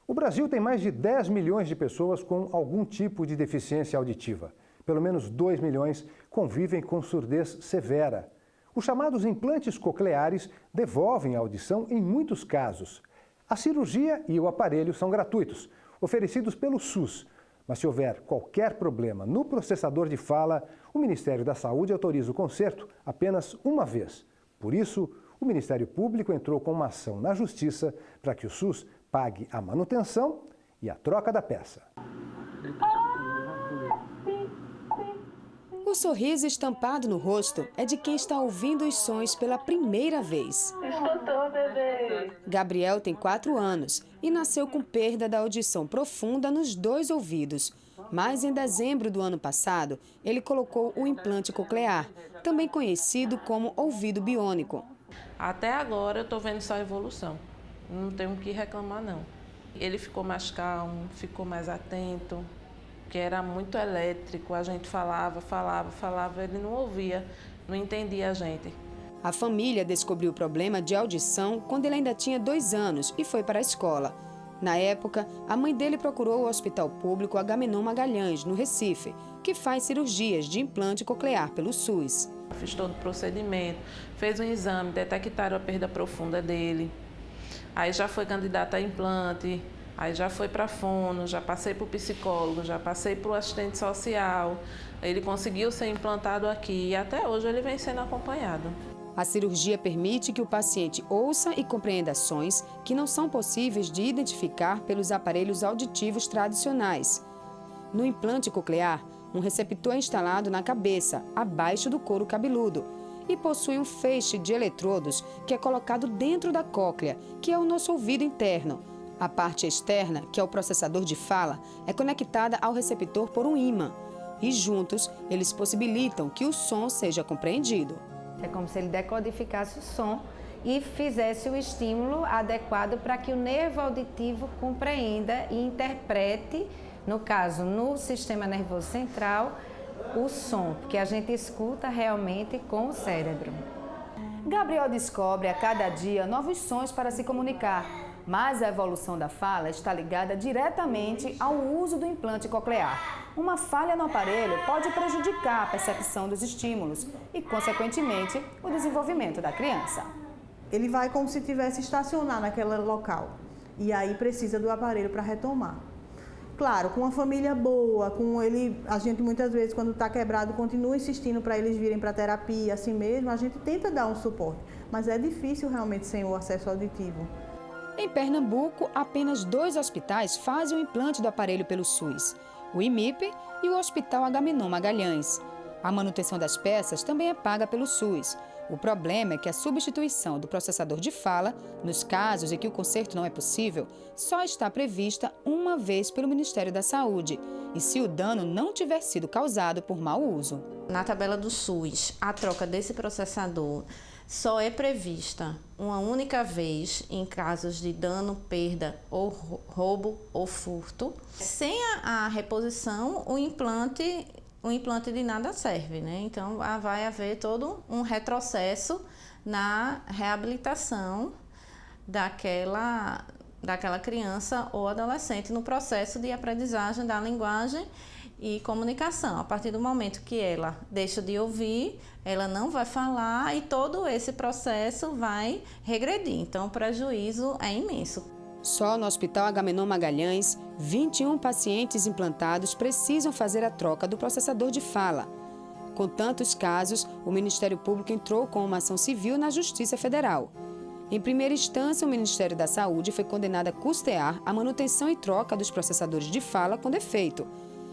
O Brasil tem mais de 10 milhões de pessoas com algum tipo de deficiência auditiva. Pelo menos 2 milhões convivem com surdez severa. Os chamados implantes cocleares devolvem a audição em muitos casos. A cirurgia e o aparelho são gratuitos, oferecidos pelo SUS. Mas se houver qualquer problema no processador de fala, o Ministério da Saúde autoriza o conserto apenas uma vez. Por isso, o Ministério Público entrou com uma ação na Justiça para que o SUS pague a manutenção e a troca da peça. O sorriso estampado no rosto é de quem está ouvindo os sons pela primeira vez. Escutou, bebê? Gabriel tem 4 anos e nasceu com perda da audição profunda nos 2 ouvidos. Mas em dezembro do ano passado, ele colocou o implante coclear, também conhecido como ouvido biônico. Até agora eu estou vendo só evolução. Não tenho o que reclamar, não. Ele ficou mais calmo, ficou mais atento, que era muito elétrico. A gente falava, ele não ouvia, não entendia a gente. A família descobriu o problema de audição quando ele ainda tinha 2 anos e foi para a escola. Na época, a mãe dele procurou o Hospital Público Agamenon Magalhães, no Recife, que faz cirurgias de implante coclear pelo SUS. Fiz todo o procedimento, fez um exame, detectaram a perda profunda dele. Aí já foi candidata a implante, aí já foi para fono, já passei para o psicólogo, já passei para o assistente social. Ele conseguiu ser implantado aqui e até hoje ele vem sendo acompanhado. A cirurgia permite que o paciente ouça e compreenda sons que não são possíveis de identificar pelos aparelhos auditivos tradicionais. No implante coclear, um receptor é instalado na cabeça, abaixo do couro cabeludo, e possui um feixe de eletrodos que é colocado dentro da cóclea, que é o nosso ouvido interno. A parte externa, que é o processador de fala, é conectada ao receptor por um ímã. E juntos, eles possibilitam que o som seja compreendido. É como se ele decodificasse o som e fizesse o estímulo adequado para que o nervo auditivo compreenda e interprete, no caso, no sistema nervoso central, o som, que a gente escuta realmente com o cérebro. Gabriel descobre a cada dia novos sons para se comunicar, mas a evolução da fala está ligada diretamente ao uso do implante coclear. Uma falha no aparelho pode prejudicar a percepção dos estímulos e, consequentemente, o desenvolvimento da criança. Ele vai como se tivesse estacionar naquele local e aí precisa do aparelho para retomar. Claro, com uma família boa, com ele, a gente muitas vezes quando está quebrado continua insistindo para eles virem para a terapia, assim mesmo, a gente tenta dar um suporte, mas é difícil realmente sem o acesso auditivo. Em Pernambuco, apenas 2 hospitais fazem o implante do aparelho pelo SUS, o IMIP e o Hospital Agamenon Magalhães. A manutenção das peças também é paga pelo SUS. O problema é que a substituição do processador de fala, nos casos em que o conserto não é possível, só está prevista uma vez pelo Ministério da Saúde, e se o dano não tiver sido causado por mau uso. Na tabela do SUS, a troca desse processador só é prevista uma única vez em casos de dano, perda ou roubo ou furto. Sem a reposição, o implante de nada serve, né? Então vai haver todo um retrocesso na reabilitação daquela criança ou adolescente no processo de aprendizagem da linguagem e comunicação. A partir do momento que ela deixa de ouvir, ela não vai falar e todo esse processo vai regredir. Então o prejuízo é imenso. Só no Hospital Agamenon Magalhães, 21 pacientes implantados precisam fazer a troca do processador de fala. Com tantos casos, o Ministério Público entrou com uma ação civil na Justiça Federal. Em primeira instância, o Ministério da Saúde foi condenado a custear a manutenção e troca dos processadores de fala com defeito.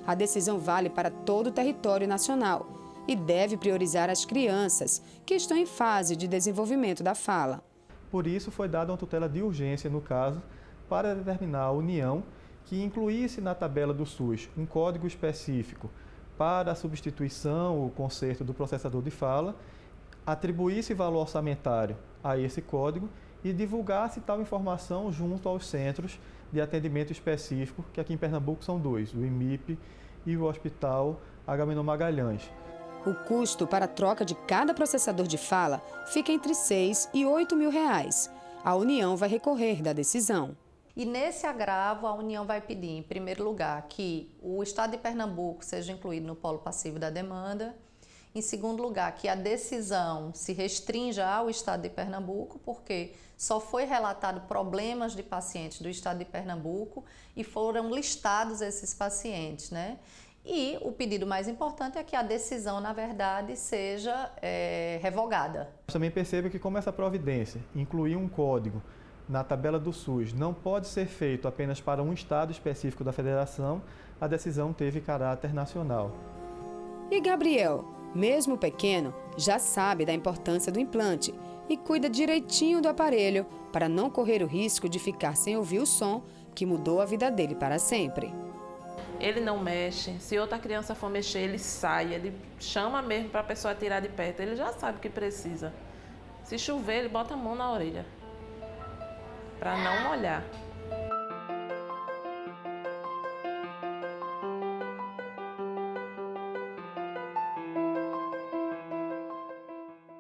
A decisão vale para todo o território nacional e deve priorizar as crianças, que estão em fase de desenvolvimento da fala. Por isso, foi dada uma tutela de urgência, no caso, para determinar a União que incluísse na tabela do SUS um código específico para a substituição ou conserto do processador de fala, atribuísse valor orçamentário a esse código e divulgasse tal informação junto aos centros de atendimento específico, que aqui em Pernambuco são 2, o IMIP e o Hospital Agamenon Magalhães. O custo para a troca de cada processador de fala fica entre R$ 6 e R$ 8 mil. A União vai recorrer da decisão. E nesse agravo, a União vai pedir, em primeiro lugar, que o Estado de Pernambuco seja incluído no polo passivo da demanda. Em segundo lugar, que a decisão se restrinja ao Estado de Pernambuco, porque só foi relatado problemas de pacientes do Estado de Pernambuco e foram listados esses pacientes, né? E o pedido mais importante é que a decisão, na verdade, seja revogada. Também perceba que, como essa providência incluir um código na tabela do SUS não pode ser feito apenas para um estado específico da federação, a decisão teve caráter nacional. E Gabriel, mesmo pequeno, já sabe da importância do implante e cuida direitinho do aparelho para não correr o risco de ficar sem ouvir o som que mudou a vida dele para sempre. Ele não mexe, se outra criança for mexer, ele sai, ele chama mesmo para a pessoa tirar de perto, ele já sabe o que precisa. Se chover, ele bota a mão na orelha, para não molhar.